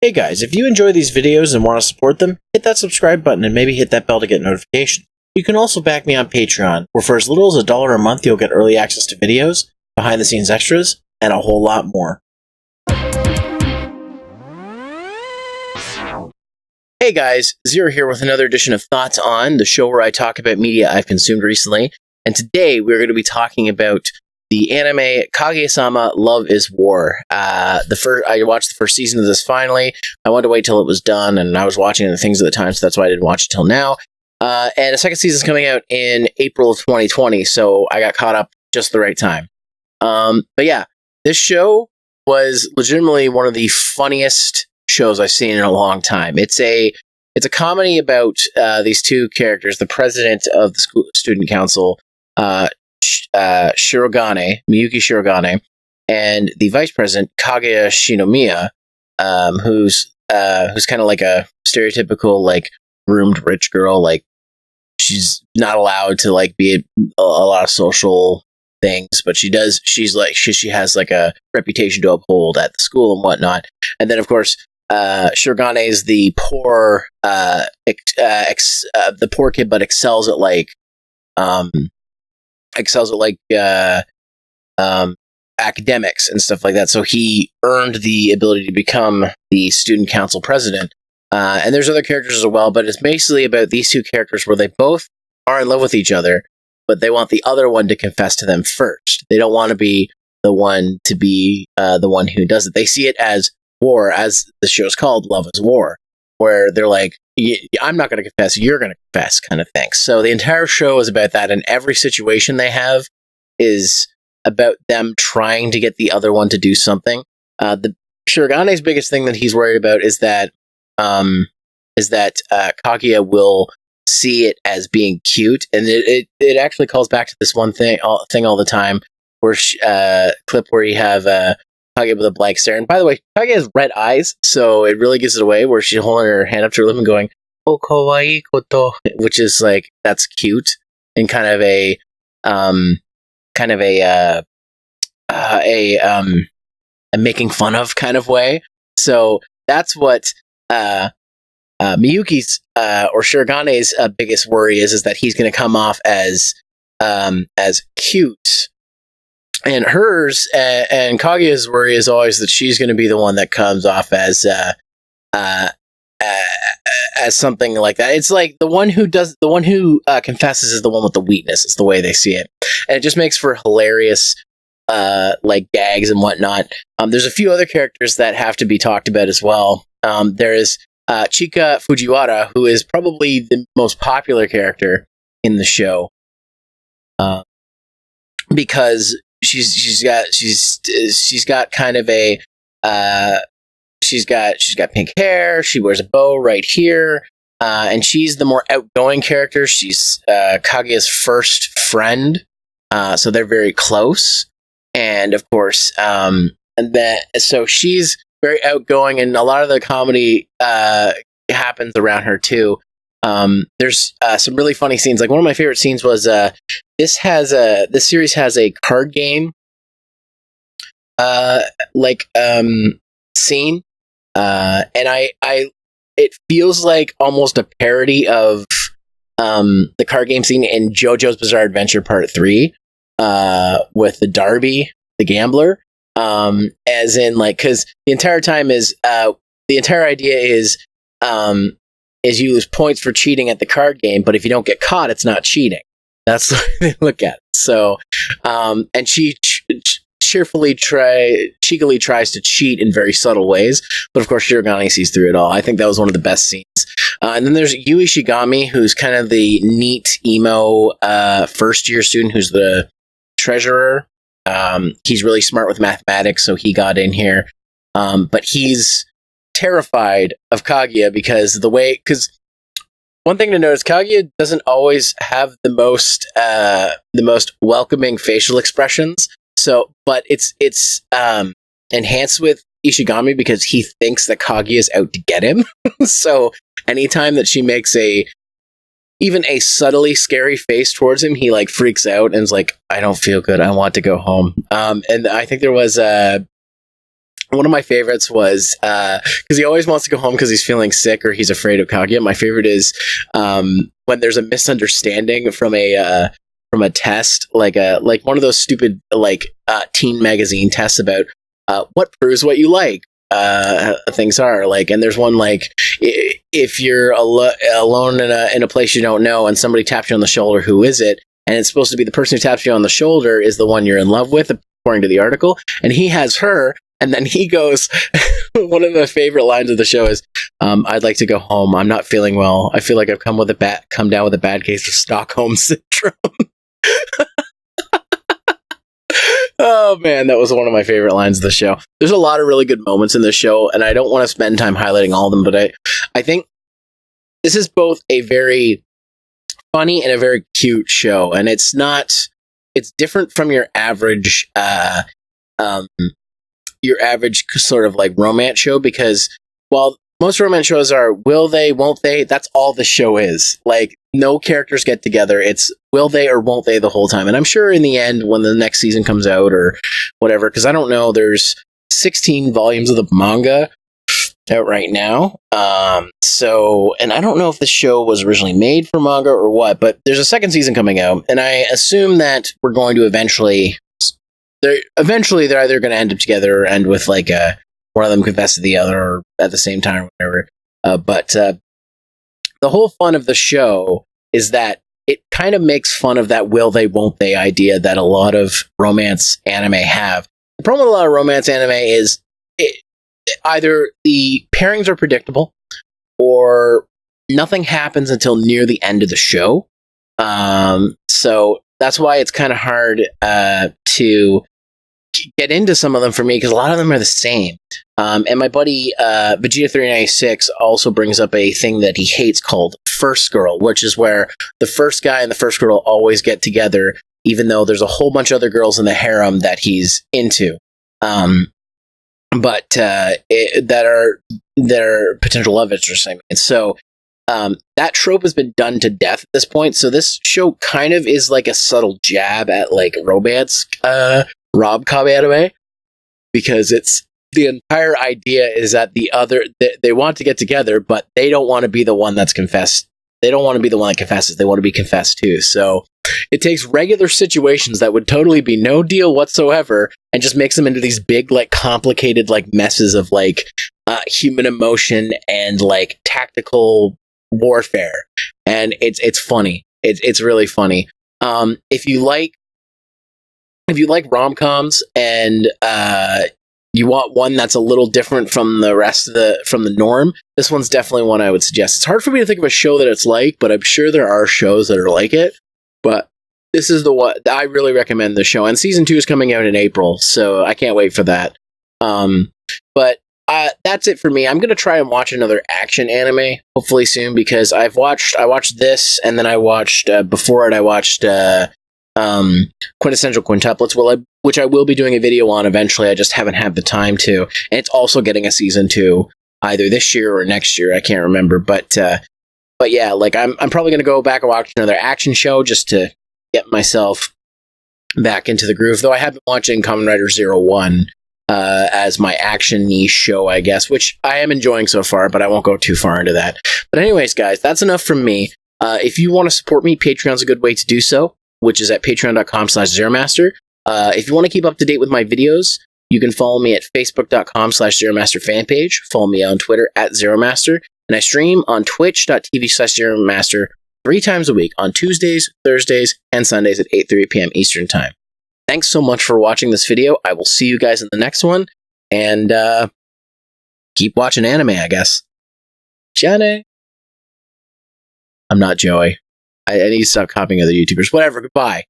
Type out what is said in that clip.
Hey guys, if you enjoy these videos and want to support them, hit that subscribe button and maybe hit that bell to get notifications. You can also back me on Patreon, where for as little as $1 a month you'll get early access to videos, behind the scenes extras, and a whole lot more. Hey guys, Zero here with another edition of Thoughts On, the show where I talk about media I've consumed recently, and today we're going to be talking about the anime Kaguya-sama Love is War. I watched the first season of this finally. I wanted to wait till it was done, and I was watching the things at the time, so that's why I didn't watch it till now. And the second season is coming out in April of 2020, so I got caught up just the right time. But yeah, this show was legitimately one of the funniest shows I've seen in a long time. It's a comedy about these two characters, the president of the student council, Miyuki Shirogane, and the vice president, Kaguya Shinomiya, who's kind of like a stereotypical, like, groomed rich girl. Like, she's not allowed to, like, be a lot of social things, but she has like a reputation to uphold at the school and whatnot. And then, of course, Shirogane is the poor kid, but excels at academics and stuff like that. So he earned the ability to become the student council president. And there's other characters as well, but it's basically about these two characters where they both are in love with each other, but they want the other one to confess to them first. They don't want to be the one to be the one who does it. They see it as war, as the show's called, Love is War, where they're like, I'm not going to confess, you're going to confess, kind of thing. So the entire show is about that, and every situation they have is about them trying to get the other one to do something. The Shirogane's biggest thing that he's worried about is that Kaguya will see it as being cute, and it actually calls back to this one thing all the time, where clip where you have Kaguya with a blank stare. And by the way, Kaguya has red eyes, so it really gives it away, where she's holding her hand up to her lip and going, "Oh, kawaii koto," which is like, that's cute, in kind of a making fun of kind of way. So that's what Miyuki's or Shirogane's biggest worry is that he's going to come off as cute. And hers and Kaguya's worry is always that she's going to be the one that comes off as something like that. It's like the one who confesses is the one with the weakness. It's the way they see it, and it just makes for hilarious like gags and whatnot. There's a few other characters that have to be talked about as well. There is Chika Fujiwara, who is probably the most popular character in the show, because she's got kind of a she's got pink hair. She wears a bow right here, and she's the more outgoing character. She's Kaguya's first friend, so they're very close. And of course, so she's very outgoing, and a lot of the comedy happens around her too. There's some really funny scenes. Like, one of my favorite scenes was this series has a card game scene, and it feels like almost a parody of the card game scene in JoJo's Bizarre Adventure Part 3 with the Darby, the gambler, as in, like, because the entire idea is you lose points for cheating at the card game, but if you don't get caught, it's not cheating. That's the way they look at it. So, and she cheekily tries to cheat in very subtle ways, but of course Shirogane sees through it all. I think that was one of the best scenes. And then there's Yui Shigami, who's kind of the neat emo first year student who's the treasurer. He's really smart with mathematics, so he got in here. But he's terrified of Kaguya because one thing to notice, Kaguya doesn't always have the most welcoming facial expressions. So, but it's enhanced with Ishigami because he thinks that Kaguya is out to get him. So anytime that she makes even a subtly scary face towards him, he like freaks out and is like, "I don't feel good. I want to go home." And I think there was one of my favorites was because he always wants to go home because he's feeling sick or he's afraid of Kaguya. My favorite is when there's a misunderstanding from a test, like one of those stupid teen magazine tests about what proves what you like. Things are like, and there's one like if you're alone in a place you don't know and somebody taps you on the shoulder, who is it? And it's supposed to be the person who taps you on the shoulder is the one you're in love with, according to the article. And he has her. And then he goes, one of my favorite lines of the show is, I'd like to go home. I'm not feeling well. I feel like I've come down with a bad case of Stockholm syndrome. Oh man, that was one of my favorite lines of the show. There's a lot of really good moments in this show, and I don't want to spend time highlighting all of them, but I think this is both a very funny and a very cute show. And it's different from your average sort of like romance show, because while most romance shows are will they, won't they, that's all the show is. Like, no characters get together. It's will they or won't they the whole time. And I'm sure in the end, when the next season comes out or whatever, because I don't know, there's 16 volumes of the manga out right now. And I don't know if the show was originally made for manga or what, but there's a second season coming out, and I assume that we're going to eventually they're either going to end up together or end with like one of them confess to the other or at the same time or whatever. But the whole fun of the show is that it kind of makes fun of that will they, won't they idea that a lot of romance anime have. The problem with a lot of romance anime is either the pairings are predictable or nothing happens until near the end of the show. So that's why it's kind of hard to get into some of them for me, because a lot of them are the same. And my buddy Vegeta396 also brings up a thing that he hates called First Girl, which is where the first guy and the first girl always get together, even though there's a whole bunch of other girls in the harem that he's into. But that are potential love interests. And so that trope has been done to death at this point. So this show kind of is like a subtle jab at like romance rom-com anime, because it's the entire idea is that they want to get together, but they don't want to be the one that's confessed. They don't want to be the one that confesses. They want to be confessed too. So it takes regular situations that would totally be no deal whatsoever and just makes them into these big, like, complicated, like, messes of, like, human emotion and, like, tactical warfare. And it's funny. It's really funny. If you like rom-coms and you want one that's a little different from the rest of the norm, this one's definitely one I would suggest. It's hard for me to think of a show that it's like, but I'm sure there are shows that are like it. But this is the one I really recommend the show, and season 2 is coming out in April, so I can't wait for that. But that's it for me. I'm gonna try and watch another action anime hopefully soon, because I watched this, and then I watched before it I watched Quintessential Quintuplets, which I will be doing a video on eventually. I just haven't had the time to, and it's also getting a season 2 either this year or next year. I can't remember, but yeah, like I'm probably gonna go back and watch another action show just to get myself back into the groove. Though I have been watching Kamen Rider 01 as my action niche show, I guess, which I am enjoying so far, but I won't go too far into that. But anyways, guys, that's enough from me. If you want to support me, Patreon's a good way to do so, which is at patreon.com/zeromaster. If you want to keep up to date with my videos, you can follow me at facebook.com/zeromaster fan page. Follow me on Twitter at zeromaster. And I stream on twitch.tv/zeromaster 3 times a week on Tuesdays, Thursdays, and Sundays at 8:30 p.m. Eastern Time. Thanks so much for watching this video. I will see you guys in the next one. And keep watching anime, I guess. Johnny. I'm not Joey. I need to stop copying other YouTubers. Whatever. Goodbye.